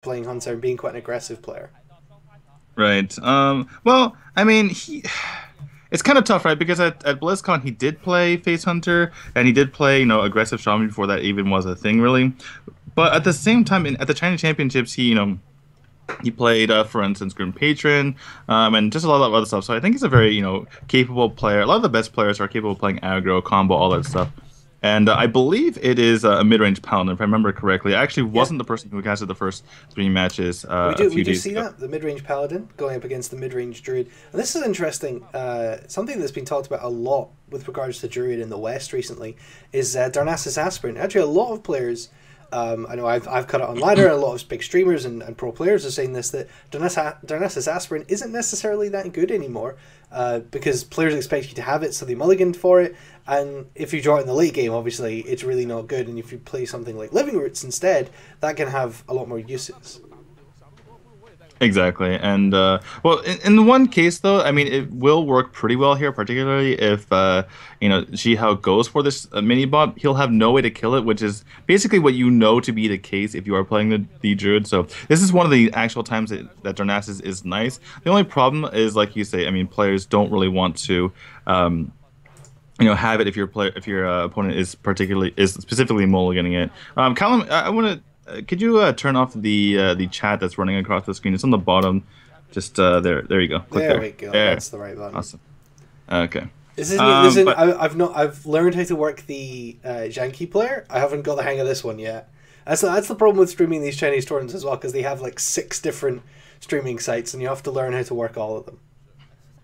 playing Hunter and being quite an aggressive player. Right. Well, I mean, it's kind of tough, right? Because at BlizzCon he did play Face Hunter and he did play, aggressive shaman before that even was a thing, really. But at the same time, at the China Championships, he played, for instance, Grim Patron, and just a lot of other stuff. So I think he's a very, capable player. A lot of the best players are capable of playing aggro, combo, all that stuff. And I believe it is a mid-range paladin, if I remember correctly. I actually Yeah, wasn't the person who casted the first three matches we a do we few do days see ago. that the mid-range paladin going up against the mid-range druid, and this is interesting. Something that's been talked about a lot with regards to druid in the West recently is Darnassus aspirant. Actually, a lot of players. I know I've cut it on ladder. A lot of big streamers and pro players are saying this, that Darnassus aspirant isn't necessarily that good anymore, because players expect you to have it, so they mulliganed for it. And if you draw it in the late game, obviously it's really not good. And if you play something like Living Roots instead, that can have a lot more uses. Exactly, and well, in the one case though, I mean, it will work pretty well here, particularly if Zihao goes for this mini bot. He'll have no way to kill it, which is basically what you know to be the case if you are playing the druid. So this is one of the actual times that Darnassus is nice. The only problem is, like you say, I mean, players don't really want to. Have it if your opponent is specifically mulliganing it. Callum, I want to. Could you turn off the chat that's running across the screen? It's on the bottom. Just there. There you go. Click There there. we go. There. That's the right button. Awesome. Okay. This isn't. This isn't. But I've learned how to work the Janky player. I haven't got the hang of this one yet. That's the problem with streaming these Chinese tournaments as well, because they have like 6 different streaming sites, and you have to learn how to work all of them.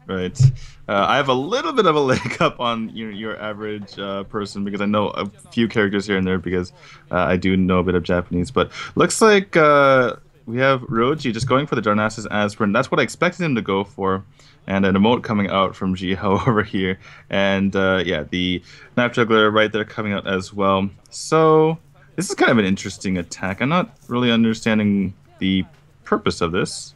right. I have a little bit of a leg up on your average person because I know a few characters here and there because I do know a bit of Japanese. But looks like we have Ruoji just going for the Darnassus Aspirin. That's what I expected him to go for. And an emote coming out from Zihao over here. And yeah, the Knife Juggler right there coming out as well. So this is kind of an interesting attack. I'm not really understanding the purpose of this.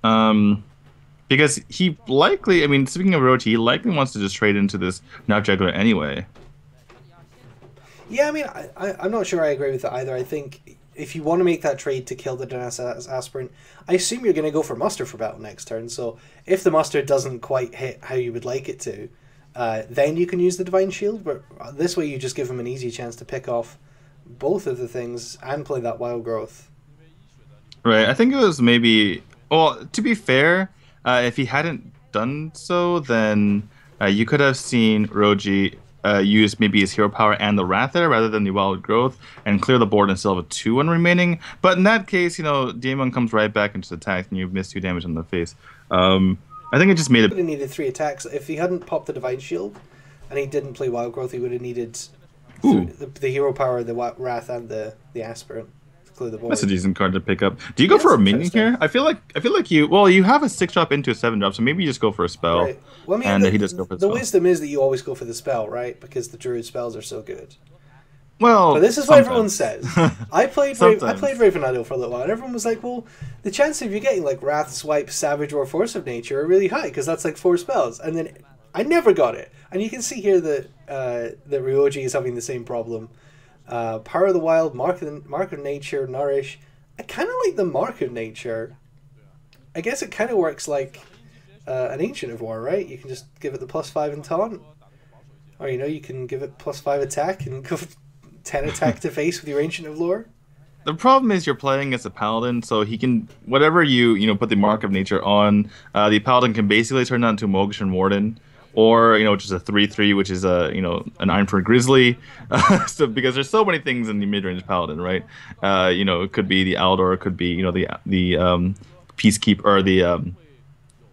Because he likely, I mean, speaking of Ruoji, he likely wants to just trade into this Knife Juggler anyway. Yeah, I mean, I'm not sure I agree with that either. I think if you want to make that trade to kill the Darnassus aspirant, I assume you're going to go for muster for battle next turn. So if the muster doesn't quite hit how you would like it to, then you can use the Divine Shield. But this way, you just give him an easy chance to pick off both of the things and play that Wild Growth. Right, I think it was maybe, well, to be fair, if he hadn't done so, then you could have seen Ruoji use maybe his hero power and the Wrath there rather than the Wild Growth and clear the board and still have a 2-1 remaining. But in that case, Diemeng comes right back into the attack and you've missed 2 damage on the face. I think it just made He it. would have needed 3 attacks. If he hadn't popped the Divine Shield and he didn't play Wild Growth, he would have needed the hero power, the Wrath, and the Aspirant to clear the board. That's a decent card to pick up. Do you go Yeah, for a that's minion interesting. here? I feel like you have a 6-drop into a 7-drop, so maybe you just go for a spell. Right. Well, I mean, And he does go for the the spell. wisdom is that you always go for the spell, right? Because the druid spells are so good. Well, But this is what everyone says. I played Sometimes. Raven Idol for a little while, and everyone was like, "Well, the chance of you getting like Wrath, Swipe, Savage, or Force of Nature are really high because that's like 4 spells." And then I never got it, and you can see here that that Ruoji is having the same problem. Power of the Wild, Mark of Nature, Nourish. I kind of like the Mark of Nature. I guess it kind of works like an Ancient of War, right? You can just give it the +5 in taunt, or you can give it +5 attack and go 10 attack to face with your Ancient of Lore. The problem is you're playing as a paladin, so he can whatever you put the Mark of Nature on, the paladin can basically turn that into a Mogishan Warden, or just a 3/3, which is a an Ironford Grizzly. So because there's so many things in the mid-range paladin, right? It could be the Aldor, it could be the Peacekeeper, or the I'm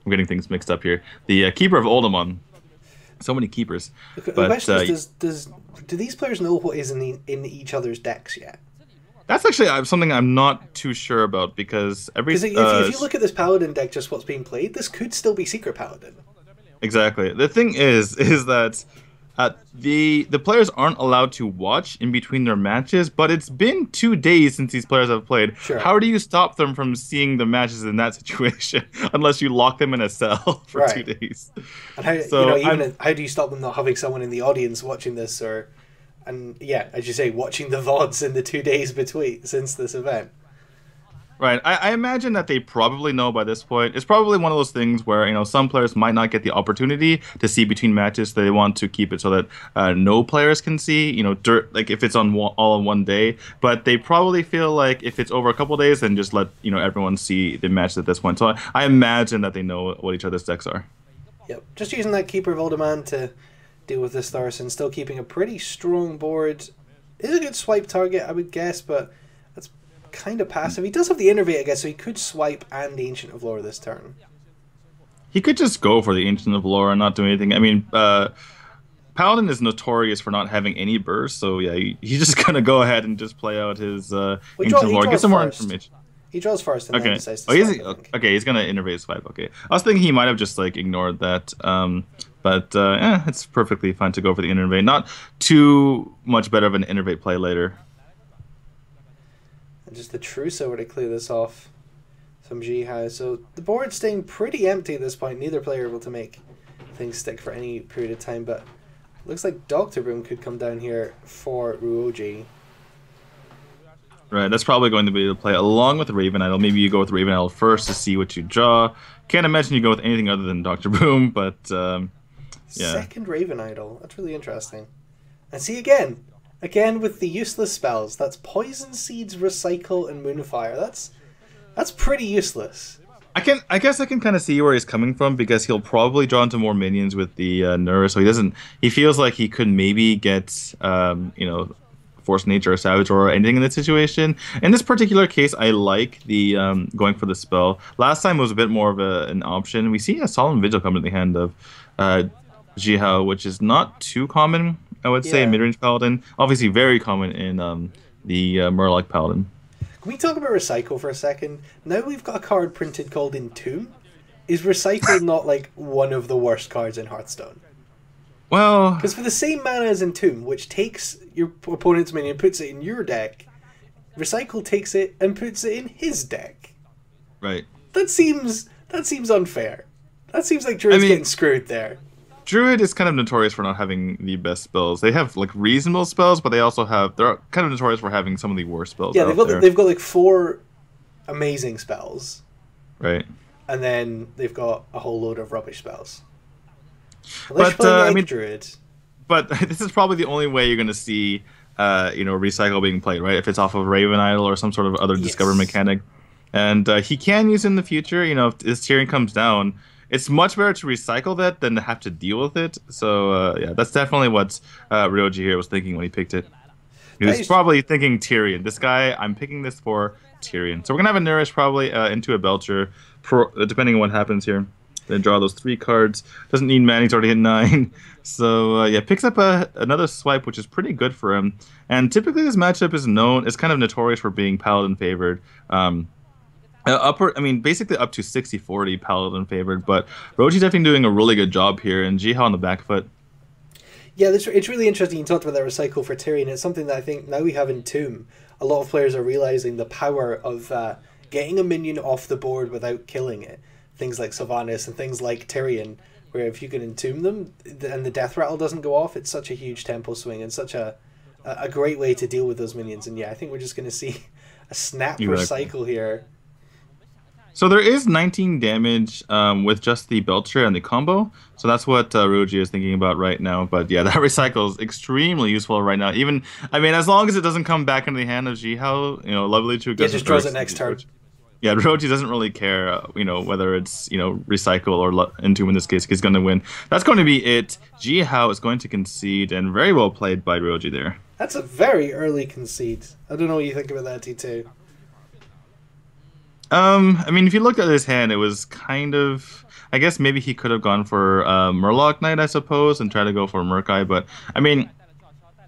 getting things mixed up here. The Keeper of Oldemon. So many keepers. The But question is, do these players know what is in each other's decks yet? that's actually something I'm not too sure about because Because if you look at this Paladin deck, just what's being played, this could still be Secret Paladin. exactly. The thing is that the players aren't allowed to watch in between their matches, but it's been 2 days since these players have played. Sure. How do you stop them from seeing the matches in that situation unless you lock them in a cell for Right. 2 days? And how So how do you stop them not having someone in the audience watching this, and yeah, as you say, watching the VODs in the 2 days between since this event? Right. I imagine that they probably know by this point. It's probably one of those things where, some players might not get the opportunity to see between matches. So they want to keep it so that no players can see, like if it's on all in one day. But they probably feel like if it's over a couple days, then just let, everyone see the match at this point. So I imagine that they know what each other's decks are. Yep. Just using that Keeper of Old to deal with this Thorson, still keeping a pretty strong board. Is a good swipe target, I would guess, but that's kind of passive. He does have the Innervate, I guess, so he could swipe and the Ancient of Lore this turn. He could just go for the Ancient of Lore and not do anything. I mean, Paladin is notorious for not having any burst, so yeah, he's just gonna go ahead and just play out his Ancient of Lore. Get some more information. He draws first and then decides to swipe, okay, he's gonna Innervate swipe. Okay, I was thinking he might have just like ignored that. But it's perfectly fine to go for the Innervate. Not too much better of an Innervate play later. And just the Trousseau to clear this off. Some Zihao. So the board's staying pretty empty at this point. Neither player able to make things stick for any period of time. But looks like Dr. Boom could come down here for Ruoji. Right, that's probably going to be the play along with the Raven Idol. Maybe you go with Raven Idol first to see what you draw. Can't imagine you go with anything other than Dr. Boom, but... yeah. Second Raven Idol. That's really interesting. And see again with the useless spells. That's Poison Seeds, Recycle, and Moonfire. That's pretty useless. I guess I can kind of see where he's coming from because he'll probably draw into more minions with the Nurse, so he feels like he could maybe get Force Nature or Savage or anything in this situation. In this particular case, I like the going for the spell. Last time it was a bit more of an option. We see a Solemn Vigil come in the hand of Zihao, which is not too common, I would say, in mid-range Paladin. Obviously very common in the Murloc Paladin. Can we talk about Recycle for a second? Now we've got a card printed called Entomb. Is Recycle not like one of the worst cards in Hearthstone? Well... Because for the same mana as Entomb, which takes your opponent's minion and puts it in your deck, Recycle takes it and puts it in his deck. Right. That seems unfair. That seems like Druid's getting screwed there. Druid is kind of notorious for not having the best spells. They have like reasonable spells, but they're kind of notorious for having some of the worst spells. Yeah, they've got like 4 amazing spells. Right. And then they've got a whole load of rubbish spells. Druid. But this is probably the only way you're going to see Recycle being played, right? If it's off of Raven Idol or some sort of other Discover mechanic. And he can use it in the future. If this tiering comes down, it's much better to recycle that than to have to deal with it. So, yeah, that's definitely what Ruoji here was thinking when he picked it. He was probably thinking Tyrion. This guy, I'm picking this for Tyrion. So we're going to have a Nourish probably into a Belcher, depending on what happens here. Then draw those 3 cards. Doesn't need mana, he's already hit 9. So, yeah, picks up another swipe, which is pretty good for him. And typically this matchup is kind of notorious for being Paladin favored. Basically up to 60-40 Paladin favored, but Ruoji's definitely doing a really good job here, and Zihao on the back foot. Yeah, it's really interesting you talked about that Recycle for Tyrion. It's something that I think now we have in Tomb. A lot of players are realizing the power of getting a minion off the board without killing it. Things like Sylvanas and things like Tyrion, where if you can entomb them and the death rattle doesn't go off, it's such a huge tempo swing and such a great way to deal with those minions. And yeah, I think we're just going to see a snap Recycle here. So there is 19 damage with just the Belcher and the combo. So that's what Ruoji is thinking about right now. But yeah, that Recycle is extremely useful right now. As long as it doesn't come back into the hand of Zihao, Lovelychook doesn't... just draws it next turn. Yeah, Ruoji doesn't really care, whether it's, Recycle or Entomb in this case. He's going to win. That's going to be it. Zihao is going to concede, and very well played by Ruoji there. That's a very early concede. I don't know what you think about that, T2. If you looked at his hand, it was kind of... I guess maybe he could have gone for Murloc Knight, I suppose, and try to go for Murkai. But,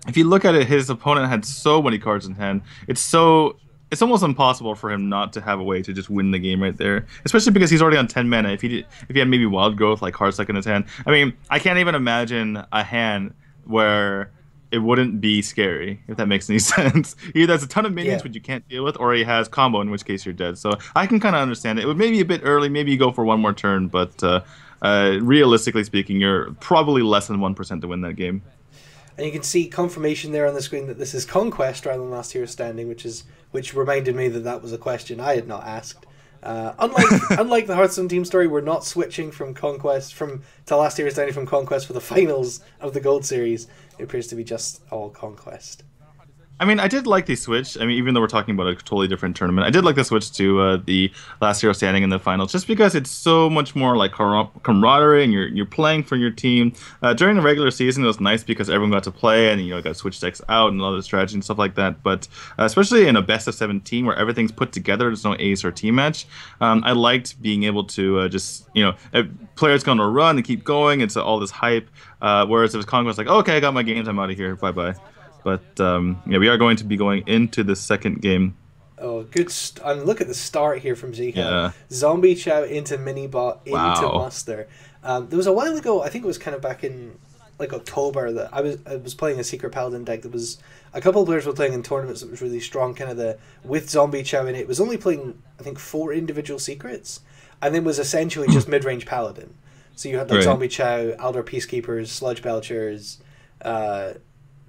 if you look at it, his opponent had so many cards in hand. It's almost impossible for him not to have a way to just win the game right there. Especially because he's already on 10 mana. If he had maybe Wild Growth, like Heartsuck in his hand. I can't even imagine a hand where... it wouldn't be scary, if that makes any sense. Either has a ton of minions which you can't deal with, or he has combo, in which case you're dead. So I can kind of understand it. It would maybe a bit early, maybe you go for one more turn, but realistically speaking, you're probably less than 1% to win that game. And you can see confirmation there on the screen that this is Conquest rather than Last Hero Standing, which reminded me that was a question I had not asked. Unlike the Hearthstone team story, we're not switching from Conquest to Last Hero Standing from Conquest for the finals of the Gold Series. It appears to be just all Conquest. I mean, I did like the switch. I mean, even though we're talking about a totally different tournament, I did like the switch to the Last Hero Standing in the finals, just because it's so much more like camaraderie, and you're playing for your team. During the regular season, it was nice because everyone got to play, and got to switch decks out and all the strategy and stuff like that. But especially in a best of 17 where everything's put together, there's no ace or team match. I liked being able to just a player's going to run and keep going. It's all this hype. Whereas if it's Conquest, like, okay, I got my games, I'm out of here, bye bye. But we are going to be going into the second game. Oh, good! And look at the start here from Zihao. Yeah. Zombie Chow into Minibot into Muster. There was a while ago, I think it was kind of back in like October, that I was playing a Secret Paladin deck that was a couple of players were playing in tournaments that was really strong, kind of with Zombie Chow in it. It was only playing, I think, 4 individual secrets, and then was essentially just mid-range Paladin. So you had like Zombie Chow, Aldor Peacekeepers, Sludge Belchers,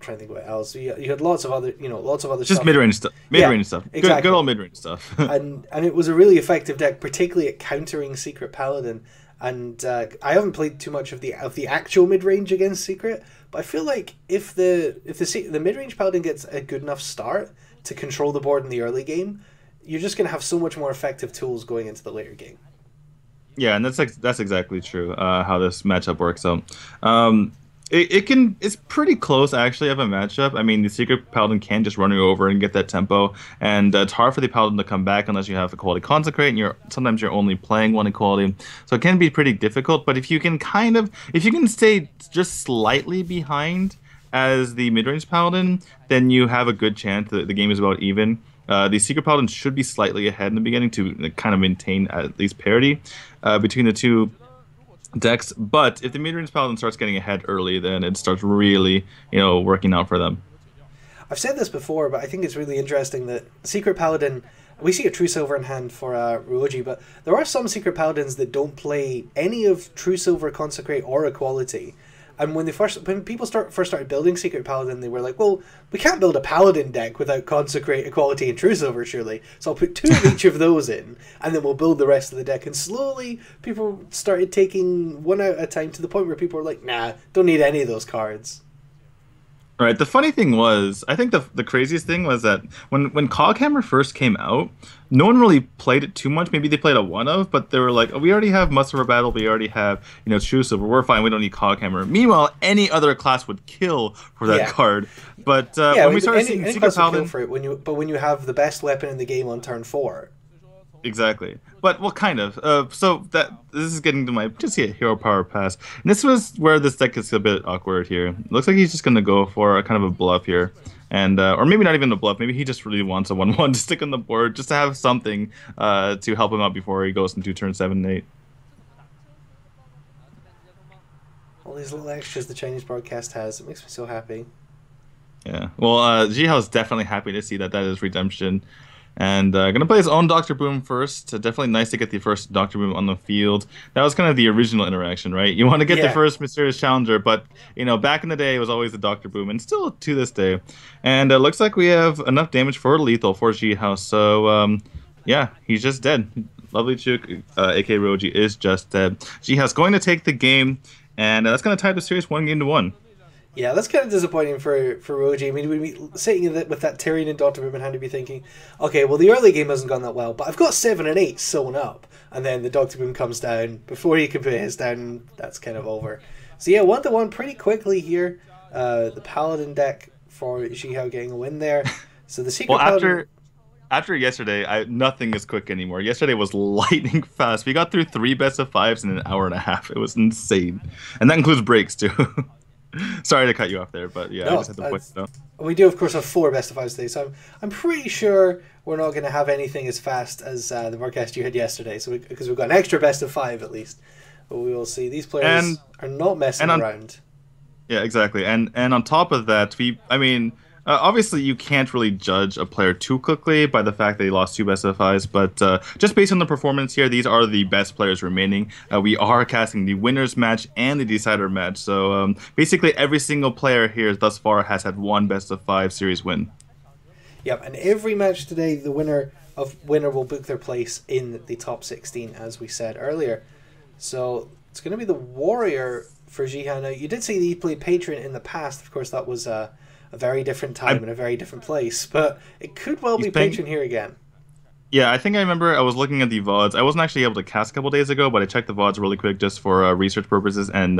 trying to think what else. So you had lots of other Just stuff. mid-range stuff. Mid-range stuff. Exactly. Good old mid-range stuff. and it was a really effective deck, particularly at countering Secret Paladin. And I haven't played too much of the actual mid-range against Secret, but I feel like if the mid-range Paladin gets a good enough start to control the board in the early game, you're just going to have so much more effective tools going into the later game. Yeah, and that's exactly true. How this matchup works. So, it's pretty close actually of a matchup. I mean, the Secret Paladin can just run you over and get that tempo, and it's hard for the Paladin to come back unless you have Equality Consecrate, and sometimes you're only playing one Equality, so it can be pretty difficult. But if you can stay just slightly behind as the mid-range Paladin, then you have a good chance that the game is about even. The Secret Paladin should be slightly ahead in the beginning to kind of maintain at least parity between the two decks. But if the mid-range Paladin starts getting ahead early, then it starts really, working out for them. I've said this before, but I think it's really interesting that Secret Paladin, we see a True Silver in hand for Ruoji, but there are some Secret Paladins that don't play any of True Silver, Consecrate, or Equality. And when people first started building Secret Paladin, they were like, well, we can't build a Paladin deck without Consecrate, Equality, and True Silver, surely. So I'll put 2 of each of those in, and then we'll build the rest of the deck. And slowly, people started taking one out at a time to the point where people were like, nah, don't need any of those cards. Right. The funny thing was, I think the craziest thing was that when Coghammer first came out, no one really played it too much. Maybe they played a one of, but they were like, oh, we already have Muster for Battle, we already have True Silver, we're fine, we don't need Coghammer. Meanwhile, any other class would kill for that card. But when we started seeing Secret Paladin, for it when you have the best weapon in the game on turn 4. Exactly. But, well, kind of. So this is getting to my hero power pass. And this was where this deck is a bit awkward here. It looks like he's just going to go for a kind of a bluff here. And or maybe not even a bluff. Maybe he just really wants a 1/1 to stick on the board just to have something to help him out before he goes into turn 7 and 8. All these little extras the Chinese broadcast has. It makes me so happy. Yeah. Well, Zihao is definitely happy to see that is redemption. And going to play his own Dr. Boom first. Definitely nice to get the first Dr. Boom on the field. That was kind of the original interaction, right? You want to get the first Mysterious Challenger, but, back in the day, it was always the Dr. Boom, and still to this day. And it looks like we have enough damage for lethal for Zihao. So, he's just dead. Lovelychook, a.k.a. Ruoji, is just dead. Zihao's going to take the game, and that's going to tie the series 1-1. Yeah, that's kind of disappointing for Ruoji. I mean, we'd be sitting with that Tyrion and Dr. Boom in hand, to be thinking, okay, well, the early game hasn't gone that well, but I've got 7 and 8 sewn up. And then the Dr. Boom comes down. Before he can put his down, that's kind of over. So yeah, 1-1 pretty quickly here. The Paladin deck for Zihao getting a win there. So the Secret Paladin... After yesterday, nothing is quick anymore. Yesterday was lightning fast. We got through 3 best of 5s in an hour and a half. It was insane. And that includes breaks, too. Sorry to cut you off there, but I just had to point it out. We do, of course, have 4 best of 5s today, so I'm pretty sure we're not going to have anything as fast as the broadcast you had yesterday, because we've got an extra best of 5 at least. But we will see. These players are not messing around. Yeah, exactly. And on top of that, Obviously, you can't really judge a player too quickly by the fact that they lost two best of fives, but just based on the performance here, these are the best players remaining. We are casting the winners match and the decider match, so basically every single player here thus far has had one best of five series win. Yep, and every match today, the winner will book their place in the top 16, as we said earlier. So it's going to be the Warrior for Zihao. Now, you did say that he played Patron in the past. Of course, that was a very different time and a very different place, but it could well be Patron here again. Yeah, I think I remember I was looking at the VODs. I wasn't actually able to cast a couple days ago, but I checked the VODs really quick just for research purposes. And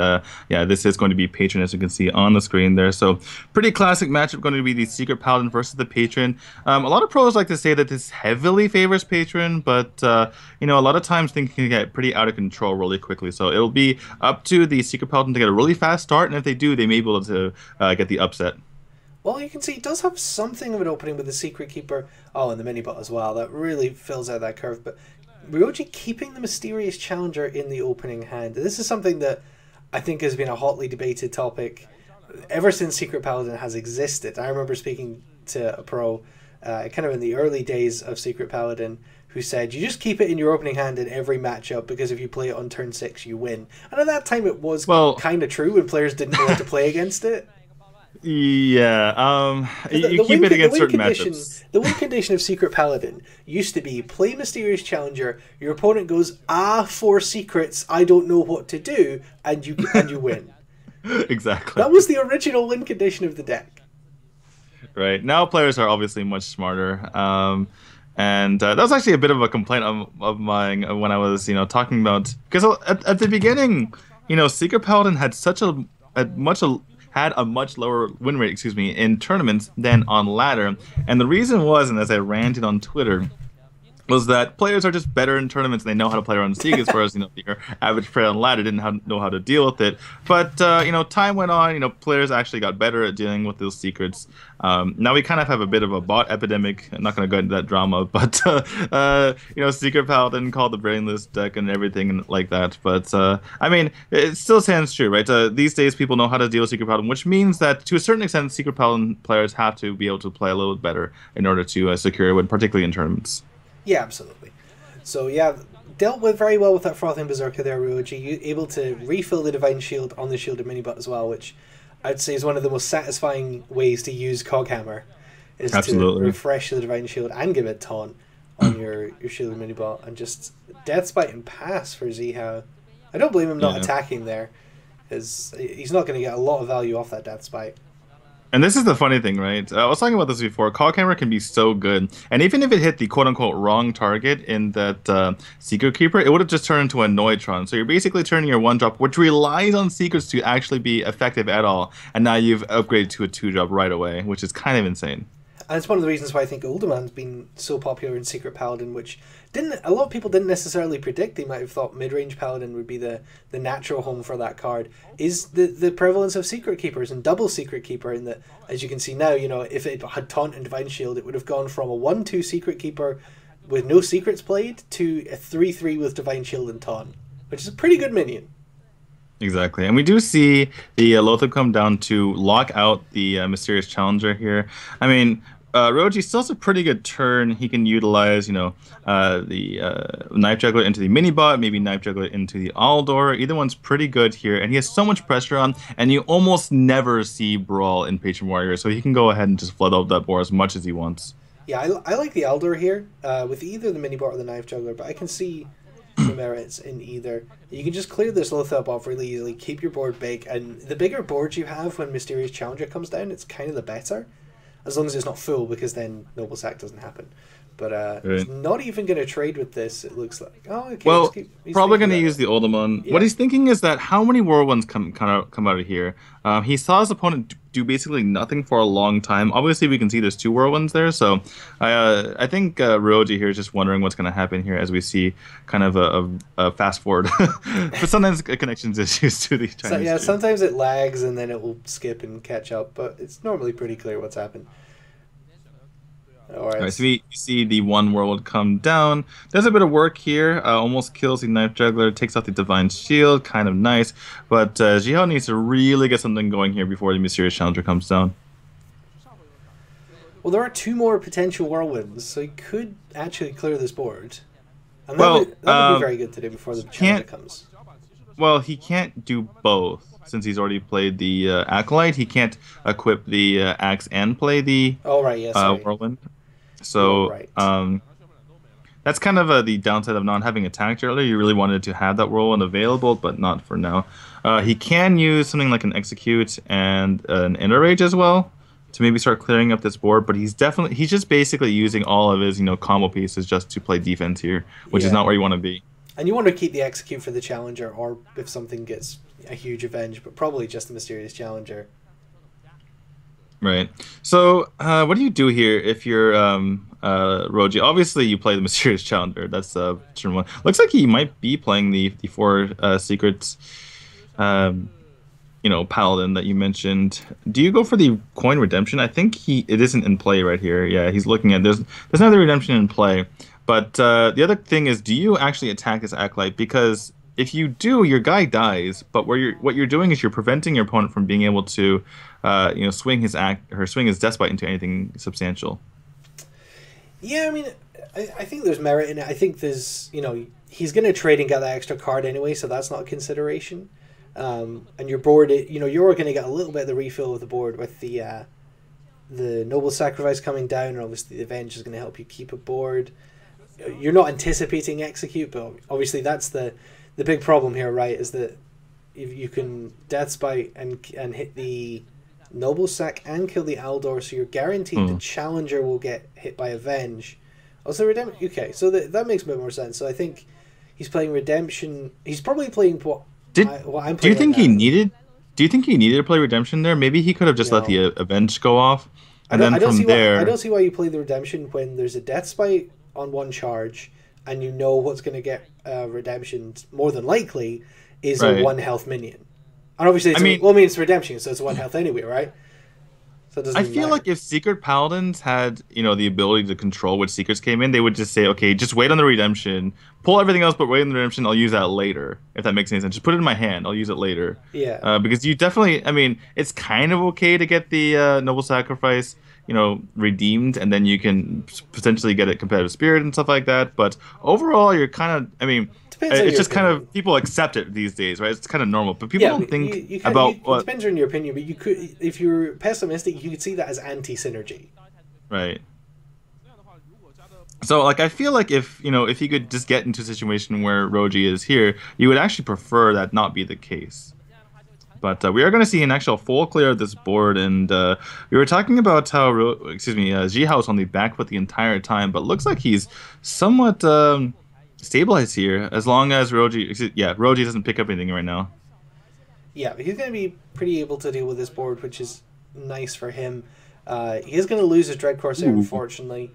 yeah, this is going to be Patron, as you can see on the screen there. So pretty classic matchup, going to be the Secret Paladin versus the Patron. A lot of pros like to say that this heavily favors Patron, but you know, a lot of times things can get pretty out of control really quickly. So it'll be up to the Secret Paladin to get a really fast start, and if they do, they may be able to get the upset. Well, you can see it does have something of an opening with the Secret Keeper. Oh, and the Minibot as well. That really fills out that curve. But Ruoji keeping the Mysterious Challenger in the opening hand. This is something that I think has been a hotly debated topic ever since Secret Paladin has existed. I remember speaking to a pro kind of in the early days of Secret Paladin who said, you just keep it in your opening hand in every matchup because if you play it on turn 6, you win. And at that time it was kind of true when players didn't know how to play against it. Yeah, you keep it against certain matchups. The win condition of Secret Paladin used to be play Mysterious Challenger, your opponent goes, 4 secrets, I don't know what to do, and you win. Exactly. That was the original win condition of the deck. Right. Now players are obviously much smarter. And that was actually a bit of a complaint of mine when I was, talking about, because at the beginning, Secret Paladin had a much lower win rate, in tournaments than on ladder. And the reason was, and as I ranted on Twitter, was that players are just better in tournaments and they know how to play around Sieg, as far as your average player on ladder didn't know how to deal with it. But time went on. Players actually got better at dealing with those secrets. Now we kind of have a bit of a bot epidemic. I'm not going to go into that drama, but Secret Paladin called the brainless deck and everything like that. But I mean, it still stands true, right? These days people know how to deal with Secret Paladin, which means that to a certain extent, Secret Paladin players have to be able to play a little bit better in order to secure a win, particularly in tournaments. Yeah, absolutely. So yeah, dealt with very well with that Frothing Berserker there, Ruoji. Able to refill the Divine Shield on the Shielded Minibot as well, which I'd say is one of the most satisfying ways to use Coghammer, is to refresh the Divine Shield and give it taunt on your Shielded Minibot, and just Deathspite and pass for Zihao. I don't blame him not attacking there, because he's not going to get a lot of value off that Deathspite. And this is the funny thing, right? I was talking about this before. Coghammer can be so good. And even if it hit the quote-unquote wrong target in that Secret Keeper, it would have just turned into a Neutron. So you're basically turning your 1-drop, which relies on secrets to actually be effective at all. And now you've upgraded to a 2-drop right away, which is kind of insane. And it's one of the reasons why I think Uldaman's been so popular in Secret Paladin, which a lot of people didn't necessarily predict. They might have thought mid-range Paladin would be the natural home for that card, is the prevalence of Secret Keepers and double Secret Keeper, in that, as you can see now, if it had Taunt and Divine Shield, it would have gone from a 1-2 Secret Keeper with no secrets played to a 3-3 with Divine Shield and Taunt, which is a pretty good minion. Exactly, and we do see the Lothar come down to lock out the Mysterious Challenger here. I mean, Ruoji still has a pretty good turn. He can utilize, the Knife Juggler into the Minibot, maybe Knife Juggler into the Aldor. Either one's pretty good here, and he has so much pressure on, and you almost never see Brawl in Patron Warrior, so he can go ahead and just flood out that board as much as he wants. Yeah, I like the Aldor here, with either the Minibot or the Knife Juggler, but I can see the merits in either. You can just clear this Lothar off really easily, keep your board big, and the bigger board you have when Mysterious Challenger comes down, it's kind of the better. As long as it's not full, because then Noble Sack doesn't happen. But he's not even going to trade with this, it looks like. Oh, okay. Well, he's probably going to use the Oldemon. Yeah. What he's thinking is that how many Whirlwinds come out of here? He saw his opponent do basically nothing for a long time. Obviously, we can see there's 2 Whirlwinds there, so I think Ruoji here is just wondering what's going to happen here as we see kind of a fast forward. But sometimes connections issues to the Chinese. So, sometimes it lags and then it will skip and catch up, but it's normally pretty clear what's happened. All right, so we see the 1 Whirlwind come down. Does a bit of work here. Almost kills the Knife Juggler. Takes out the Divine Shield. Kind of nice. But Zihao needs to really get something going here before the Mysterious Challenger comes down. Well, there are 2 more potential whirlwinds, so he could actually clear this board. And Well, that would be very good to do before the challenger comes. Well, he can't do both since he's already played the Acolyte. He can't equip the axe and play the whirlwind. So that's kind of the downside of not having attacked earlier. You really wanted to have that whirlwind available, but not for now. He can use something like an execute and an inner rage as well to maybe start clearing up this board. But he's just basically using all of his combo pieces just to play defense here, which is not where you want to be. And you want to keep the execute for the challenger, or if something gets a huge avenge, but probably just the mysterious challenger. Right. So, what do you do here if you're Ruoji? Obviously, you play the mysterious challenger. That's turn 1. Looks like he might be playing the 4 secrets, paladin that you mentioned. Do you go for the coin redemption? I think it isn't in play right here. Yeah, he's looking at there's another redemption in play. But the other thing is, do you actually attack this Acolyte? Because if you do, your guy dies. But what you're doing is you're preventing your opponent from being able to, swing his Despite into anything substantial. Yeah, I mean, I think there's merit in it. I think there's, he's going to trade and get that extra card anyway, so that's not a consideration. And your board, you're going to get a little bit of the refill of the board with the Noble Sacrifice coming down, and obviously the Avenge is going to help you keep a board. You're not anticipating execute, but obviously that's the big problem here, right? Is that if you can Deathspite and hit the Noble Sac and kill the Aldor, so you're guaranteed the challenger will get hit by Avenge. Also redemption. Okay, so that makes a bit more sense. So I think he's playing redemption. He's probably playing what I'm playing. Do you think he needed to play redemption there? Maybe he could have just let the Avenge go off, and then from there. I don't see why you play the redemption when there's a Deathspite on 1 charge, and what's going to get redemption more than likely is a 1 health minion. And obviously, it's redemption, so it's 1 health anyway, right? So it doesn't I feel like if Secret Paladins had the ability to control which secrets came in, they would just say, okay, just wait on the redemption, pull everything else, but wait on the redemption. I'll use that later, if that makes any sense. Just put it in my hand. I'll use it later. Yeah. Because you definitely, it's kind of okay to get the Noble Sacrifice redeemed, and then you can potentially get a competitive spirit and stuff like that. But overall, you're kind of, it's just kind of, people accept it these days, right? It's kind of normal. But people don't think it depends on your opinion, but you could, if you're pessimistic, you could see that as anti-synergy. Right. So, I feel like if you could just get into a situation where Ruoji is here, you would actually prefer that not be the case. But we are going to see an actual full clear of this board, and we were talking about how Zihao is on the back foot the entire time, but looks like he's somewhat stabilized here, as long as Ruoji doesn't pick up anything right now. Yeah, he's going to be pretty able to deal with this board, which is nice for him. He is going to lose his Dread Corsair, unfortunately.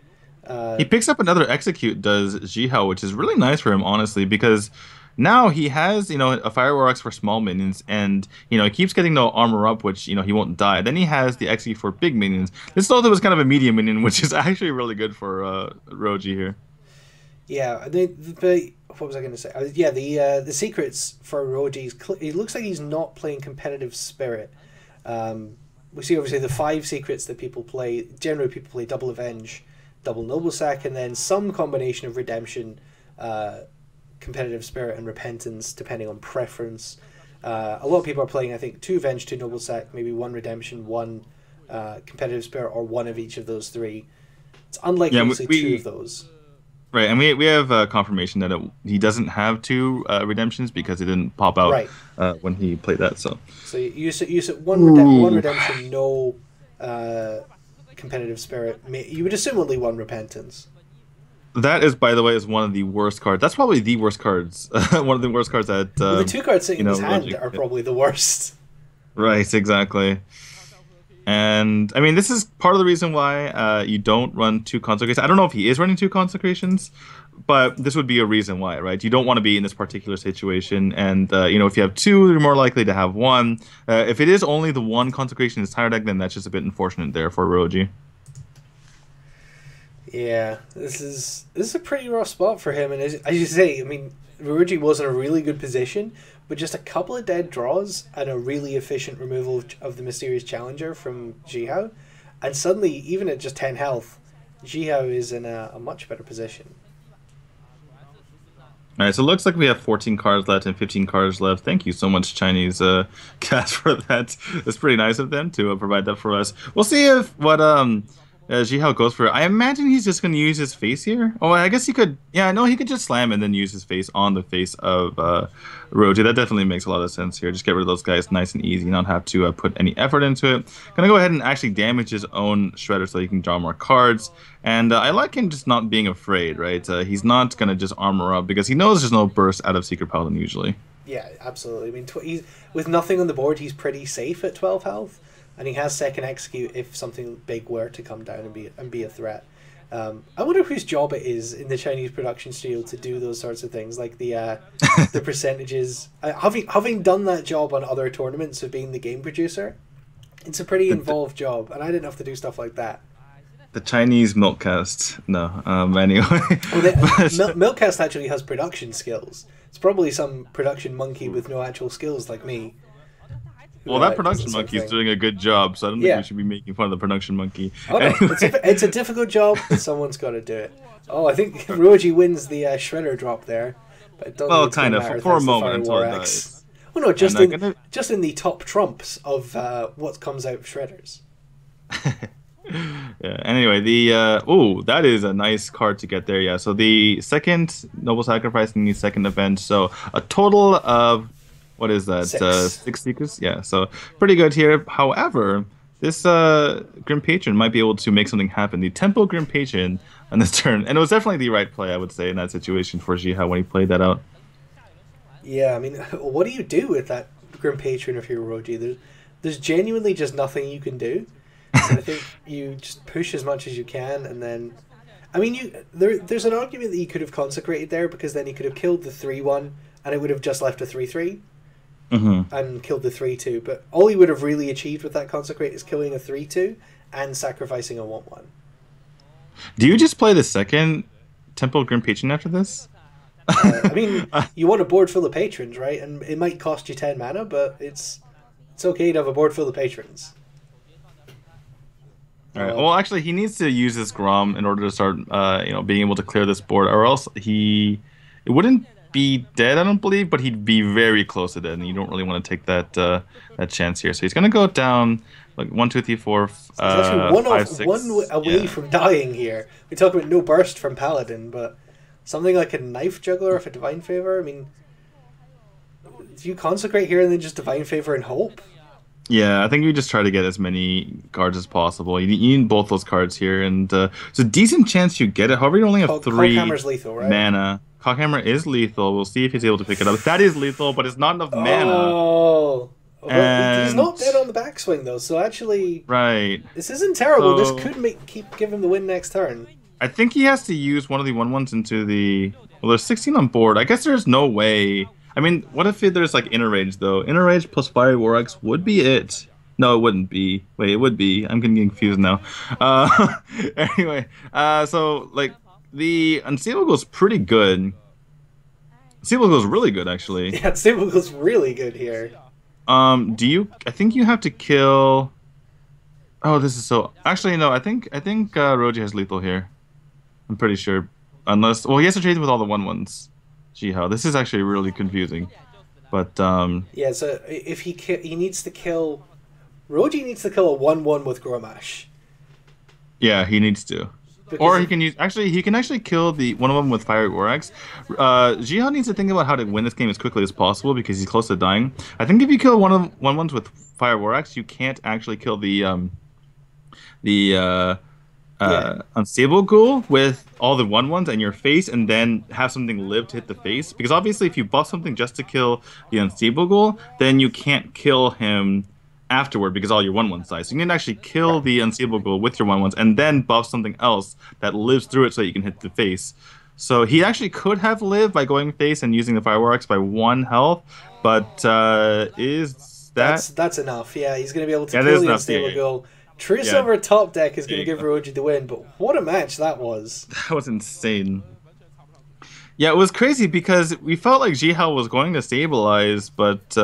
He picks up another execute, does Zihao, which is really nice for him, honestly, because now he has, a Fire War Axe for small minions, and, he keeps getting the armor up, which, he won't die. Then he has the execute for big minions. This also was kind of a medium minion, which is actually really good for Ruoji here. Yeah, what was I going to say? The secrets for Ruoji, it looks like he's not playing competitive spirit. We see obviously the 5 secrets that people play. Generally, people play double Avenge, double Noble Sac, and then some combination of redemption, competitive spirit, and repentance, depending on preference. A lot of people are playing, I think, 2 Avenge, 2 Noble Sac, maybe 1 redemption, 1 competitive spirit, or 1 of each of those 3. It's unlikely to see 2 of those. Right, and we have confirmation that he doesn't have 2 redemptions because it didn't pop out when he played that. So you said one redemption, no competitive spirit. You would assume only 1 repentance. That is, by the way, one of the worst cards. That's probably the worst cards. One of the worst cards that the 2 cards sitting in his hand are probably the worst. Right, exactly. And this is part of the reason why you don't run 2 consecrations. I don't know if he is running 2 consecrations, but this would be a reason why, right? You don't want to be in this particular situation, and if you have 2, you're more likely to have 1. If it is only the 1 consecration in his entire deck, then that's just a bit unfortunate there for Ruoji. Yeah, this is a pretty rough spot for him, and as you say, Ruoji was in a really good position, but just a couple of dead draws and a really efficient removal of the Mysterious Challenger from Zihao, And suddenly, even at just 10 health, Zihao is in a much better position. All right, so it looks like we have 14 cards left and 15 cards left. Thank you so much, Chinese cast, for that. It's pretty nice of them to provide that for us. We'll see if what Zihao goes for. I imagine he's just going to use his face here. Oh, I guess he could. Yeah, no, he could just slam and then use his face on the face of Ruoji. That definitely makes a lot of sense here. Just get rid of those guys nice and easy, not have to put any effort into it. Gonna go ahead and actually damage his own Shredder so he can draw more cards. And I like him just not being afraid, right? He's not gonna just armor up because he knows there's no burst out of Secret Paladin usually. Yeah, absolutely. I mean, he's, with nothing on the board, he's pretty safe at 12 health. And he has second execute if something big were to come down and be a threat. I wonder whose job it is in the Chinese production studio to do those sorts of things, like the the percentages. Having done that job on other tournaments of being the game producer, it's a pretty involved job, and I didn't have to do stuff like that. The Chinese Milkcast, no. Anyway, well, Milkcast actually has production skills. It's probably some production monkey with no actual skills like me. Well, that production monkey is doing a good job, so I don't think we should be making fun of the production monkey. Oh, no. It's a difficult job, but some's got to do it. Oh, I think Ruoji wins the Shredder drop there. But it doesn't kind of, for a moment until it dies. Well, no, just in the top trumps of what comes out of Shredders. Yeah. Anyway, that is a nice card to get there. Yeah. So the second Noble Sacrifice in the second event. So a total of... What is that? 6 Seekers? Yeah, so pretty good here. However, this Grim Patron might be able to make something happen. The Tempo Grim Patron on this turn. And it was definitely the right play, I would say, in that situation for Zihao when he played that out. Yeah, I mean, what do you do with that Grim Patron if you're Ruoji? There's genuinely just nothing you can do. So I think you just push as much as you can, and then... I mean, there's an argument that you could have consecrated there, because then he could have killed the 3-1, and it would have just left a 3-3. And killed the 3-2, but all he would have really achieved with that consecrate is killing a 3-2 and sacrificing a 1-1. Do you just play the second Temple Grim Patron after this? I mean, you want a board full of patrons, right? And it might cost you 10 mana, but it's okay to have a board full of patrons. All right. Well, actually, he needs to use this Grom in order to start, being able to clear this board, or else it wouldn't be dead, I don't believe, but he'd be very close to dead, and you don't really want to take that chance here. So he's gonna go down like 1, 2, 3, 4, he's actually 5, 6. One away from dying here. We talk about no burst from Paladin, but something like a Knife Juggler with a Divine Favor. I mean, do you consecrate here and then just Divine Favor and hope? Yeah, I think you just try to get as many cards as possible. You need both those cards here, and it's a decent chance you get it. However, you only have 3 lethal, right? mana. Cockhammer is lethal. We'll see if he's able to pick it up. That is lethal, but it's not enough mana. Oh. Well, he's not dead on the backswing, though, so actually... Right. This isn't terrible. This could give him the win next turn. I think he has to use one of the 1/1s into the... Well, there's 16 on board. I guess there's no way... I mean, what if there's, like, Inner Rage, though? Inner Rage plus Fiery War Axe would be it. No, it wouldn't be. Wait, it would be. I'm getting confused now. Anyway, so, like... The Unstable goes pretty good. Unstable goes really good, actually. Yeah, Unstable goes really good here. I think you have to kill... Oh, this is so... Actually, no, I think Ruoji has lethal here. I'm pretty sure. Unless... Well, he has to trade with all the 1/1s. Zihao. This is actually really confusing. But, Yeah, so if he needs to kill... Ruoji needs to kill a 1/1 with Gromash. Yeah, he needs to. Or he can use... Actually, he can actually kill the one of them with Fiery War Axe. Zihao needs to think about how to win this game as quickly as possible because he's close to dying. I think if you kill one of 1/1s with Fire War Axe, you can't actually kill the Unstable Ghoul with all the 1/1s and your face, and then have something live to hit the face. Because obviously, if you buff something just to kill the Unstable Ghoul, then you can't kill him afterward because all your 1/1s die. So you need to actually kill the Unstable Ghoul with your 1/1s and then buff something else that lives through it so you can hit the face. So he actually could have lived by going face and using the Fireworks by 1 health, but is that... That's enough. Yeah, he's going to be able to kill the Unstable Ghoul. Truce over top deck is going to give Ruoji the win, but what a match that was. That was insane. Yeah, it was crazy because we felt like Zihao was going to stabilize, but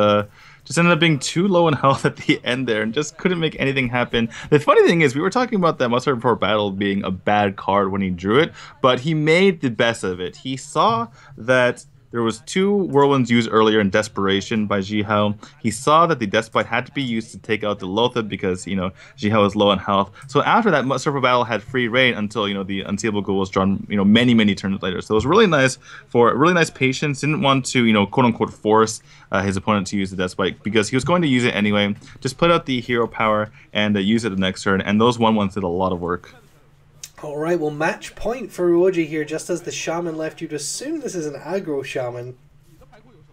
just ended up being too low in health at the end there and just couldn't make anything happen. The funny thing is, we were talking about that Mustard Before Battle being a bad card when he drew it, but he made the best of it. He saw that there was 2 whirlwinds used earlier in Desperation by Zihao. He saw that the Despite had to be used to take out the Lothar because, Zihao is low on health. So after that, Surfer Battle had free reign until, the Unseeable Ghoul was drawn, many, many turns later. So it was really nice for really nice patience. Didn't want to, quote-unquote force his opponent to use the Despite because he was going to use it anyway. Just put out the hero power and use it the next turn. And those 1/1s did a lot of work. Alright, well, match point for Ruoji here, just as the Shaman left. You'd assume this is an aggro Shaman.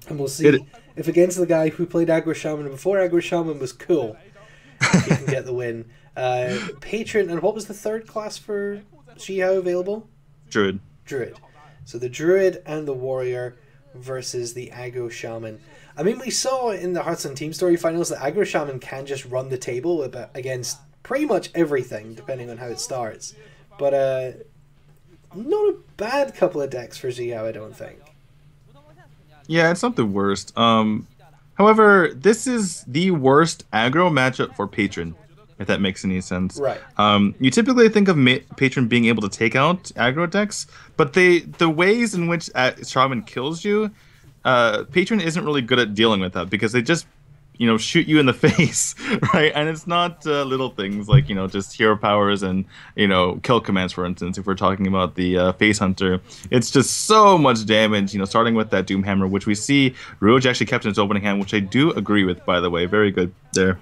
And we'll see if against the guy who played aggro Shaman before aggro Shaman was cool, if he can get the win. Patron, and what was the third class for Zihao available? Druid. Druid. So the Druid and the Warrior versus the aggro Shaman. I mean, we saw in the Hearthstone Team Story finals that aggro Shaman can just run the table against pretty much everything, depending on how it starts. But not a bad couple of decks for Zihao, I don't think. Yeah, it's not the worst. However, this is the worst aggro matchup for Patron, if that makes any sense. Right. You typically think of Patron being able to take out aggro decks, but the ways in which Shaman kills you, Patron isn't really good at dealing with that because they just shoot you in the face, right? And it's not little things like, just hero powers and, kill commands, for instance, if we're talking about the Face Hunter. It's just so much damage, starting with that Doomhammer, which we see Ruoji actually kept in his opening hand, which I do agree with, by the way. Very good there.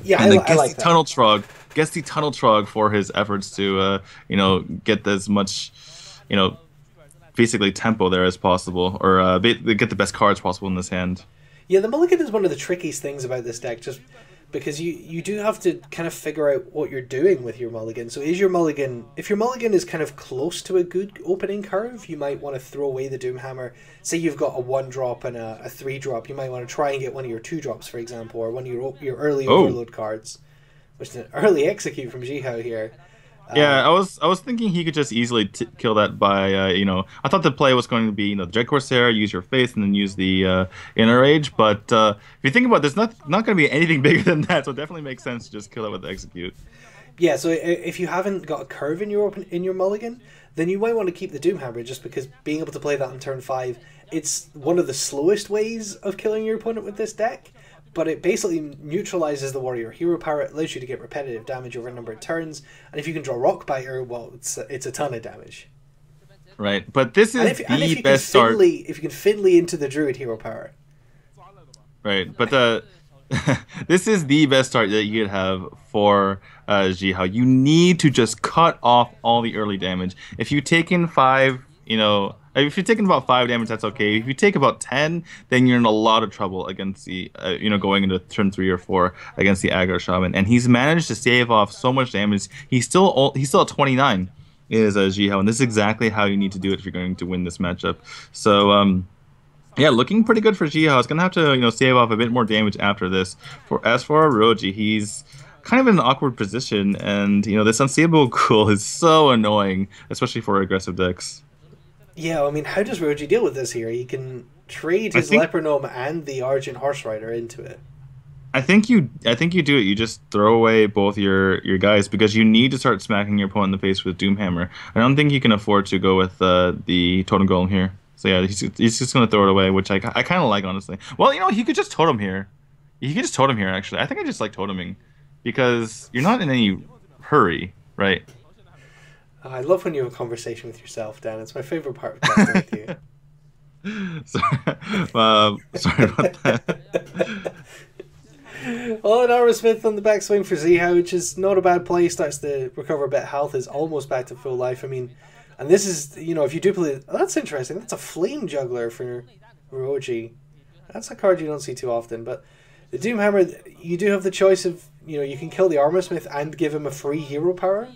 Yeah, and I like that. Tunnel Trog. Gets the Tunnel Trog for his efforts to, get as much, basically tempo there as possible, or get the best cards possible in this hand. Yeah, the mulligan is one of the trickiest things about this deck, just because you do have to kind of figure out what you're doing with your mulligan. So is your mulligan, if your mulligan is kind of close to a good opening curve, you might want to throw away the Doomhammer. Say you've got a 1-drop and a 3-drop, you might want to try and get one of your 2-drops, for example, or one of your early Overload cards, which is an early execute from Zihao here. Yeah, I was thinking he could just easily kill that by, I thought the play was going to be, the Dread Corsair, use your Faith, and then use the Inner Rage. But if you think about it, there's not going to be anything bigger than that, so it definitely makes sense to just kill it with the Execute. Yeah, so if you haven't got a curve in your mulligan, then you might want to keep the Doomhammer, just because being able to play that on turn 5, it's one of the slowest ways of killing your opponent with this deck. But it basically neutralizes the Warrior hero power. It allows you to get repetitive damage over a number of turns. And if you can draw Rockbiter, well, it's a ton of damage. Right, but this is the best start. If you can fiddly into the Druid hero power. Right, but this is the best start that you could have for Zihao. You need to just cut off all the early damage. If you take in 5, if you're taking about 5 damage, that's okay. If you take about 10, then you're in a lot of trouble against the, going into turn 3 or 4 against the aggro Shaman. And he's managed to save off so much damage. He's still at 29, is Zihao, and this is exactly how you need to do it if you're going to win this matchup. So, yeah, looking pretty good for Zihao. He's gonna have to, save off a bit more damage after this. As for Ruoji, he's kind of in an awkward position, and this Unseeable Ghoul is so annoying, especially for aggressive decks. Yeah, I mean, how does Ruoji deal with this here? He can trade his Lepronome and the Argent Horse Rider into it. I think you do it. You just throw away both your guys because you need to start smacking your opponent in the face with Doomhammer. I don't think you can afford to go with the Totem Golem here. So yeah, he's just going to throw it away, which I kind of like, honestly. Well, he could just Totem here. He could just Totem here, actually. I think I just like Toteming because you're not in any hurry, right? I love when you have a conversation with yourself, Dan. It's my favorite part of casting with you. Sorry about that. Well, an Armor Smith on the backswing for Zihao, which is not a bad play. Starts to recover a bit of health, is almost back to full life. I mean, and this is, if you do play... Oh, that's interesting. That's a Flame Juggler for Ruoji. That's a card you don't see too often. But the Doomhammer, you do have the choice of, you can kill the Armor Smith and give him a free hero power.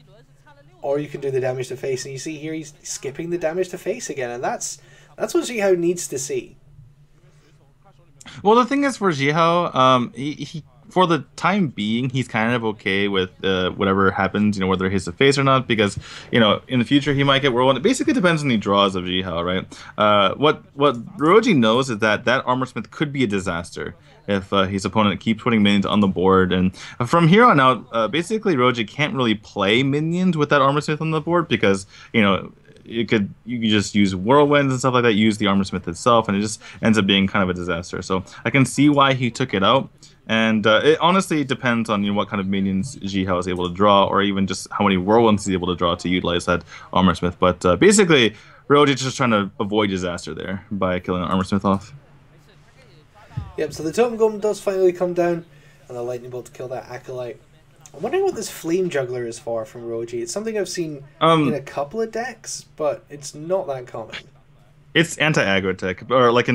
Or you can do the damage to face, and you see here he's skipping the damage to face again, and that's what Zihao needs to see. Well, the thing is for Zihao, for the time being, he's kind of okay with whatever happens, whether he hits the face or not, because in the future he might get whirlwind. It basically depends on the draws of Zihao, right? What Ruoji knows is that Armor Smith could be a disaster if his opponent keeps putting minions on the board, and from here on out, basically Ruoji can't really play minions with that Armor Smith on the board because you could just use whirlwinds and stuff like that, use the Armor Smith itself, and it just ends up being kind of a disaster. So I can see why he took it out. And it honestly depends on what kind of minions Zihao is able to draw, or even just how many whirlwinds he's able to draw to utilize that Armor Smith. But basically, Ruoji is just trying to avoid disaster there by killing the Armor Smith off. Yep, so the Totem Golem does finally come down, and the Lightning Bolt to kill that Acolyte. I'm wondering what this Flame Juggler is for from Ruoji. It's something I've seen in a couple of decks, but it's not that common. It's anti-aggro tech, or like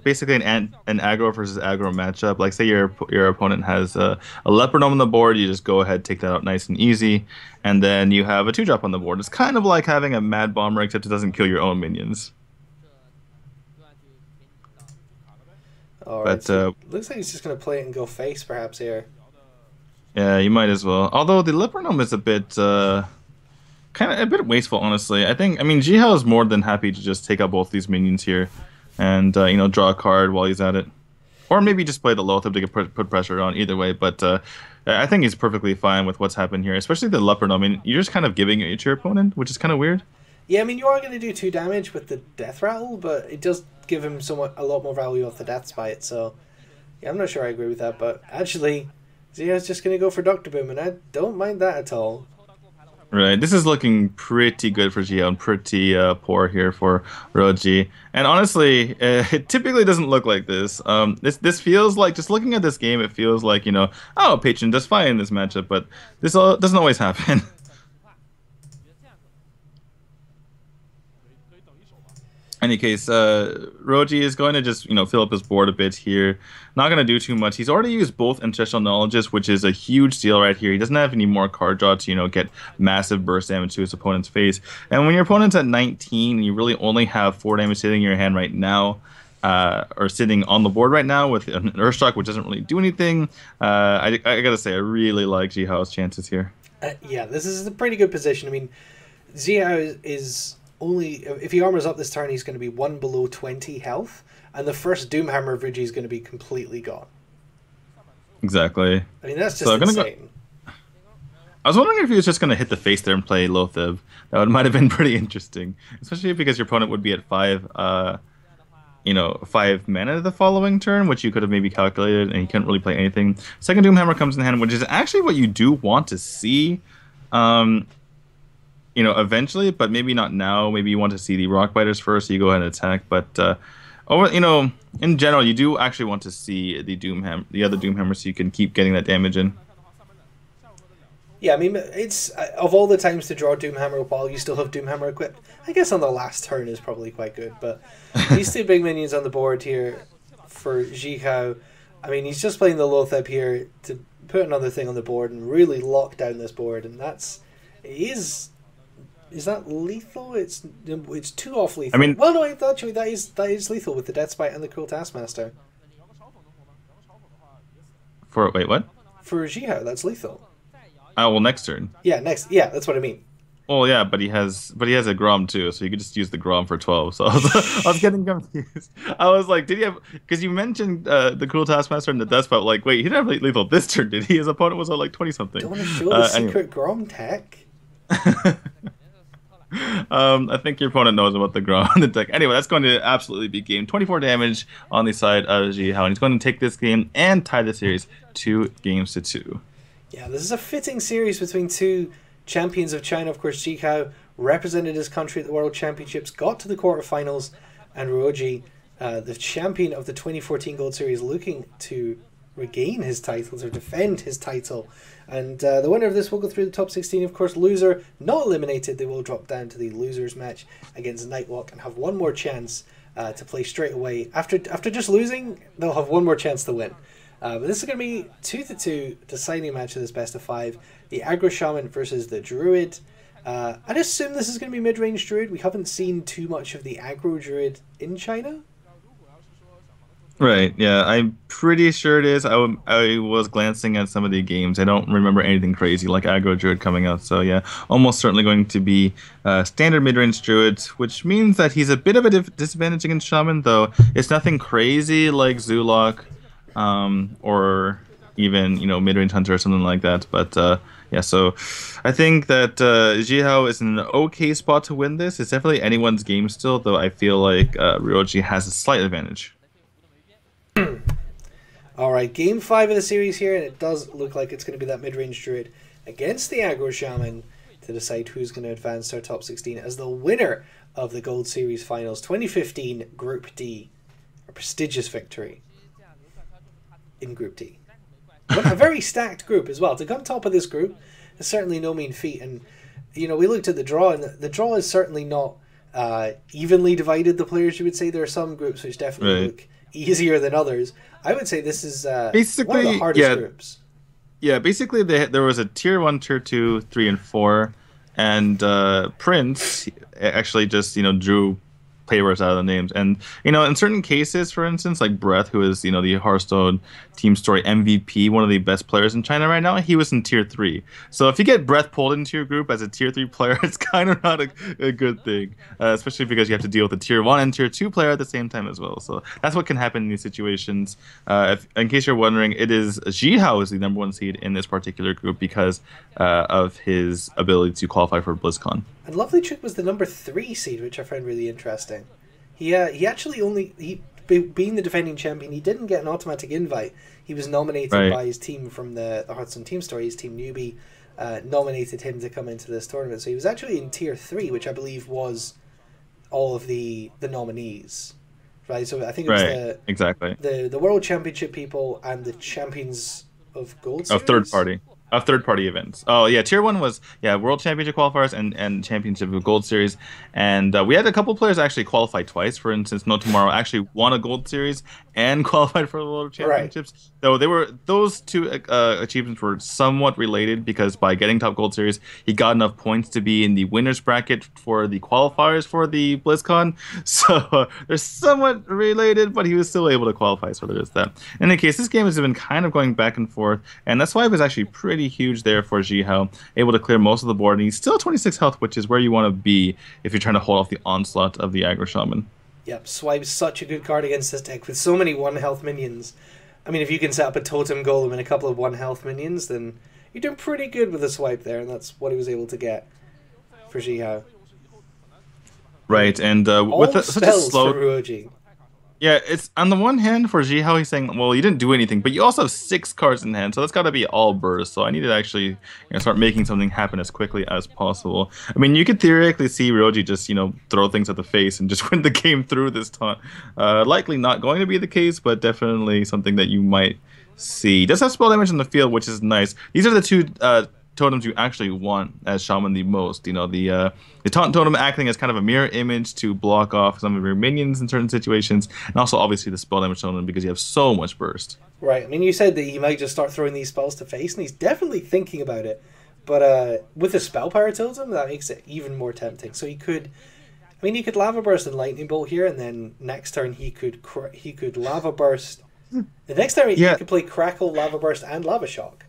basically an aggro versus aggro matchup. Like say your opponent has a Leopard Gnome on the board, you just go ahead, take that out nice and easy, and then you have a 2-drop on the board. It's kind of like having a Mad Bomber, except it doesn't kill your own minions. Alright, but so looks like he's just going to play it and go face perhaps here. Yeah, you might as well. Although the Leopard Gnome is a bit kind of a bit wasteful, honestly. I mean, Zihao is more than happy to just take out both these minions here, and draw a card while he's at it, or maybe just play the Loatheb to put pressure on. Either way, but I think he's perfectly fine with what's happened here, especially the Leopard. I mean, you're just kind of giving it to your opponent, which is kind of weird. Yeah, I mean, you are going to do 2 damage with the Death Rattle, but it does give him a lot more value off the Death Spite. So, yeah, I'm not sure I agree with that, but actually, Zihao's just going to go for Dr. Boom, and I don't mind that at all. Right, this is looking pretty good for Zihao and pretty poor here for Ruoji. And honestly, it typically doesn't look like this. This feels like, just looking at this game, it feels like, oh, Patron does fine in this matchup, but this doesn't always happen. In any case, Ruoji is going to just, fill up his board a bit here. Not going to do too much. He's already used both Ancestral Knowledges, which is a huge deal right here. He doesn't have any more card draw to, get massive burst damage to his opponent's face. And when your opponent's at 19, and you really only have 4 damage sitting in your hand right now, or sitting on the board right now with an Earthshock, which doesn't really do anything, I gotta say, I really like Zihao's chances here. Yeah, this is a pretty good position. I mean, Zihao is only, if he armors up this turn, he's going to be 1 below 20 health, and the first Doomhammer of Ruoji is going to be completely gone. Exactly. I mean, that's just insane. I was wondering if he was just going to hit the face there and play Loatheb. That might have been pretty interesting, especially because your opponent would be at 5 mana the following turn, which you could have maybe calculated, and he couldn't really play anything. Second Doomhammer comes in hand, which is actually what you do want to see. Eventually, but maybe not now. Maybe you want to see the Rock Biters first, so you go ahead and attack. But in general, you do actually want to see the other Doomhammer, so you can keep getting that damage in. Yeah, I mean, it's of all the times to draw Doomhammer while you still have Doomhammer equipped, I guess on the last turn is probably quite good. But these 2 big minions on the board here for Zihao, I mean, he's just playing the Loatheb here to put another thing on the board and really lock down this board, and is that lethal? It's 2 off lethal. I mean, well, no, actually, that is lethal with the Death Spite and the Cruel Taskmaster. Wait, what? For Zihao, that's lethal. Oh, well, next turn. Yeah, that's what I mean. Well, yeah, but he has a Grom too, so you could just use the Grom for 12. So I was getting confused. I was like, did he have? Because you mentioned the Cruel Taskmaster and the Death Spite. Like, wait, he didn't have lethal this turn, did he? His opponent was on like 20 something. Don't want to show the secret Grom tech. I think your opponent knows about the Grom on the deck. Anyway, that's going to absolutely be game. 24 damage on the side of Zihao, and he's going to take this game and tie the series 2-2. Yeah, this is a fitting series between 2 champions of China. Of course, Zihao represented his country at the World Championships, got to the quarterfinals, and Ruoji, the champion of the 2014 Gold Series, looking to regain his titles or defend his title. And the winner of this will go through the top 16. Of course, loser not eliminated. They will drop down to the losers match against NightWalk and have one more chance to play straight away. After just losing, they'll have one more chance to win. But this is going to be 2-2 deciding match of this best of 5. The Aggro Shaman versus the Druid. I'd assume this is going to be mid-range Druid. We haven't seen too much of the Aggro Druid in China. Right, yeah, I'm pretty sure it is. I was glancing at some of the games. I don't remember anything crazy like Aggro Druid coming out. So yeah, almost certainly going to be standard mid-range Druid, which means that he's a bit of a disadvantage against Shaman, though it's nothing crazy like Zulok, or even, mid-range Hunter or something like that. But yeah, so I think that Zihao is in an okay spot to win this. It's definitely anyone's game still, though I feel like Ruoji has a slight advantage. All right, game 5 of the series here, and it does look like it's going to be that mid-range Druid against the Aggro Shaman to decide who's going to advance to our top 16 as the winner of the Gold Series Finals 2015 Group D. A prestigious victory in Group D. What a very stacked group as well. To come top of this group is certainly no mean feat. And, we looked at the draw, and the draw is certainly not evenly divided, the players, you would say. There are some groups which definitely look easier than others. I would say this is basically one of the hardest groups. Yeah, basically there was a tier 1, tier 2, 3, and 4, and Prince actually just drew players out of the names. And in certain cases, for instance, like Breath, who is the Hearthstone Team Story MVP, one of the best players in China right now, he was in tier 3. So if you get Breath pulled into your group as a tier 3 player, it's kind of not a good thing, especially because you have to deal with a tier 1 and tier 2 player at the same time as well. So that's what can happen in these situations. In case you're wondering, it is Zihao is the #1 seed in this particular group because of his ability to qualify for BlizzCon. And Lovelychook was the #3 seed, which I found really interesting. He actually being the defending champion, he didn't get an automatic invite. He was nominated by his team from the Hearthstone Team Story. His team Newbie nominated him to come into this tournament. So he was actually in tier 3, which I believe was all of the nominees. Right, so I think it was exactly the World Championship people and the champions of Gold Series? Of third-party events. Oh yeah, tier 1 was World Championship qualifiers and Championship of Gold Series, and we had a couple players actually qualify twice. For instance, No Tomorrow actually won a Gold Series and qualified for the World Championships. Right. Though those two achievements were somewhat related because by getting top Gold Series, he got enough points to be in the winners bracket for the qualifiers for the BlizzCon. So they're somewhat related, but he was still able to qualify. So there is that. In any case, this game has been kind of going back and forth, and that's why it was actually pretty huge there for Zihao, able to clear most of the board, and he's still 26 health, which is where you want to be if you're trying to hold off the onslaught of the Aggro Shaman. Yep, Swipe's such a good card against this deck with so many 1 health minions. I mean, if you can set up a Totem Golem and a couple of 1 health minions, then you're doing pretty good with a Swipe there, and that's what he was able to get for Zihao. Right, and with such a slow... for Ruoji. Yeah, it's on the one hand for Zihao, he's saying, well, you didn't do anything, but you also have 6 cards in hand, so that's got to be all burst. So I need to actually start making something happen as quickly as possible. I mean, you could theoretically see Ruoji just throw things at the face and just win the game through this taunt. Likely not going to be the case, but definitely something that you might see. He does have spell damage in the field, which is nice. These are the two totems you actually want as Shaman the most. The taunt totem acting as kind of a mirror image to block off some of your minions in certain situations, and also obviously the spell damage totem because you have so much burst. Right. I mean, you said that he might just start throwing these spells to face, and he's definitely thinking about it. But with the spell power totem, that makes it even more tempting. So he could Lava Burst and Lightning Bolt here, and then next turn he could Lava Burst. The next turn he could play Crackle, Lava Burst, and Lava Shock.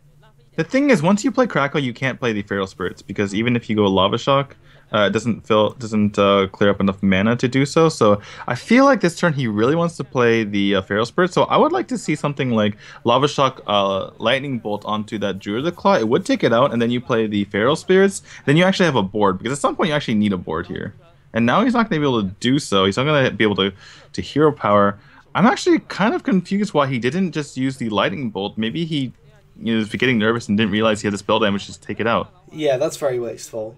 The thing is, once you play Crackle, you can't play the Feral Spirits because even if you go Lava Shock, it doesn't clear up enough mana to do so. So I feel like this turn he really wants to play the Feral Spirit. So I would like to see something like Lava Shock, Lightning Bolt onto that Druid Claw. It would take it out, and then you play the Feral Spirits. Then you actually have a board because at some point you actually need a board here. And now he's not going to be able to do so. He's not going to be able to hero power. I'm actually kind of confused why he didn't just use the Lightning Bolt. Maybe he was getting nervous and didn't realize he had the spell damage to just take it out. Yeah, that's very wasteful.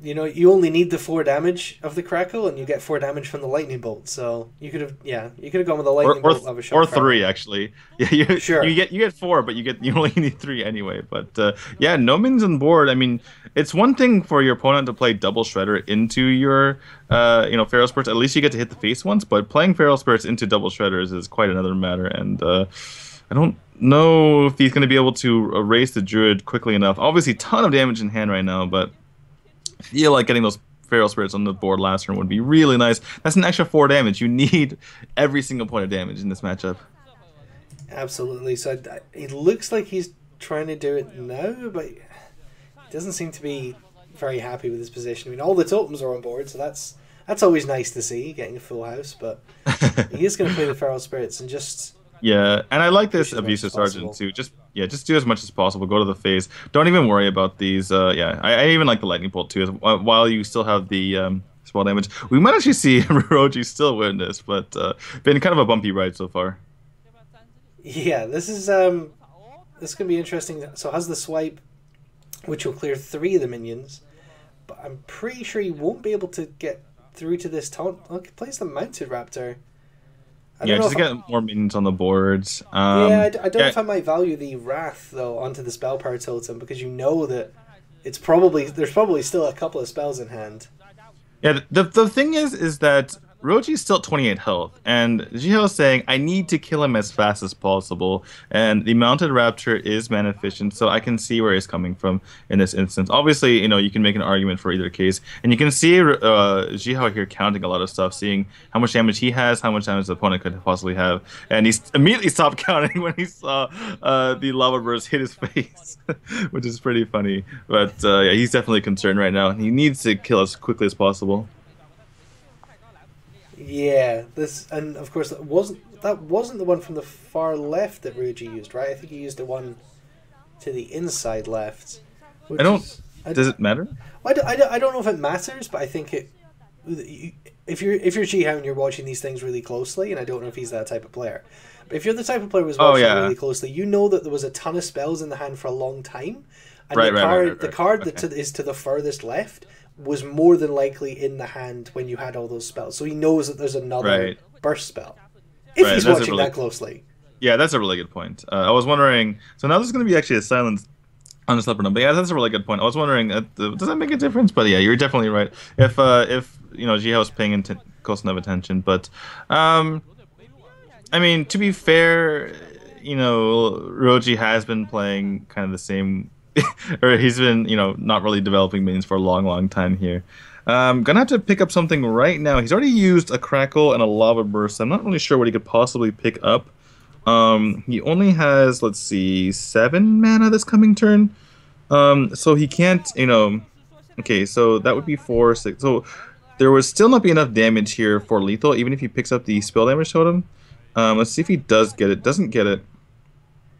You only need the 4 damage of the Crackle, and you get 4 damage from the Lightning Bolt. So you could have gone with the Lightning Bolt of a shot. Or 3 actually. Yeah, sure. You get 4, but you only need 3 anyway. But no minions on board. I mean, it's one thing for your opponent to play Double Shredder into your Feral Spirits. At least you get to hit the face once. But playing Feral Spirits into Double Shredders is quite another matter. And I don't know if he's going to be able to erase the Druid quickly enough. Obviously, ton of damage in hand right now, but I feel like getting those Feral Spirits on the board last turn would be really nice. That's an extra 4 damage. You need every single point of damage in this matchup. Absolutely. So it looks like he's trying to do it now, but he doesn't seem to be very happy with his position. I mean, all the totems are on board, so that's always nice to see, getting a full house, but he is going to play the Feral Spirits and just... Yeah, and I like this Abusive Sergeant too. Just do as much as possible. Go to the phase. Don't even worry about these. I even like the Lightning Bolt too, while you still have the spell damage. We might actually see Ruoji still win this, but been kind of a bumpy ride so far. Yeah, this is going to be interesting. So it has the swipe, which will clear 3 of the minions, but I'm pretty sure he won't be able to get through to this taunt. Look, he plays the Mounted Raptor. Just to get more minions on the boards. I don't know if I might value the Wrath though onto the Spell Power Totem, because you know that there's probably still a couple of spells in hand. Yeah, the thing is that Ruoji's still at 28 health, and Zihao is saying, I need to kill him as fast as possible, and the Mounted Raptor is mana efficient, so I can see where he's coming from in this instance. Obviously, you can make an argument for either case, and you can see Zihao here counting a lot of stuff, seeing how much damage he has, how much damage the opponent could possibly have, and he immediately stopped counting when he saw the lava burst hit his face, which is pretty funny. But yeah, he's definitely concerned right now. He needs to kill as quickly as possible. Yeah, and of course that wasn't the one from the far left that Ruoji used, right? I think he used the one to the inside left. Does it matter? I don't know if it matters, but I think if you're Zihao and you're watching these things really closely, and I don't know if he's that type of player, but if you're the type of player who's watching it really closely, you know that there was a ton of spells in the hand for a long time, and the card that is to the furthest left was more than likely in the hand when you had all those spells. So he knows that there's another burst spell. If he's watching that closely. Yeah, that's a really good point. I was wondering... So now there's going to be actually a silence on the Slipper. But yeah, that's a really good point. I was wondering, does that make a difference? But yeah, you're definitely right. If Zihao is paying close enough attention. But, I mean, to be fair, Ruoji has been playing kind of the same... or he's been, not really developing minions for a long time here. Gonna have to pick up something right now. He's already used a Crackle and a Lava Burst. I'm not really sure what he could possibly pick up. He only has, let's see, 7 mana this coming turn. So he can't, Okay, so that would be 4, 6. So there would still not be enough damage here for lethal, even if he picks up the spell damage totem. Let's see if he does get it. Doesn't get it.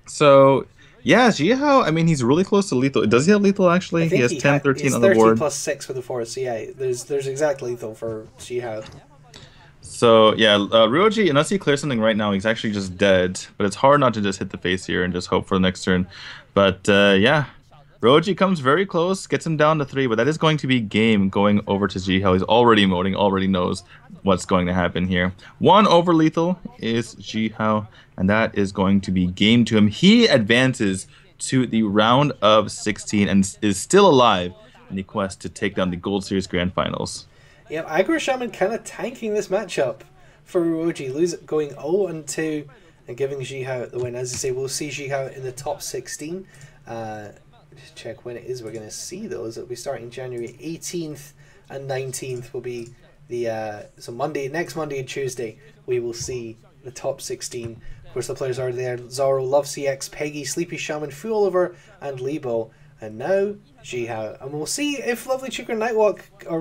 So... Yeah, Zihao, I mean, he's really close to lethal. Does he have lethal, actually? He has 10, 13 on the board. 30 plus 6 with the force, so yeah, there's exact lethal for Zihao. So, yeah, Ruoji, unless he clears something right now, he's actually just dead. But it's hard not to just hit the face here and just hope for the next turn. But, yeah, Ruoji comes very close, gets him down to 3, but that is going to be game going over to Zihao. He's already emoting, already knows what's going to happen here. 1 over lethal is Zihao, and that is going to be game to him. He advances to the round of 16 and is still alive in the quest to take down the Gold Series Grand Finals. Yeah, Aggro Shaman kind of tanking this matchup for Ruoji, going 0-2 and giving Zihao the win. As I say, we'll see Zihao in the top 16. Just check when it is we're going to see those. It'll be starting January 18th and 19th will be the so next Monday and Tuesday we will see the top 16. Of course, the players are there: Zoro, Love CX, Peggy, Sleepy Shaman, Fu Oliver, and Lebo. And now Zihao. And we'll see if Lovelychook or NightWalk are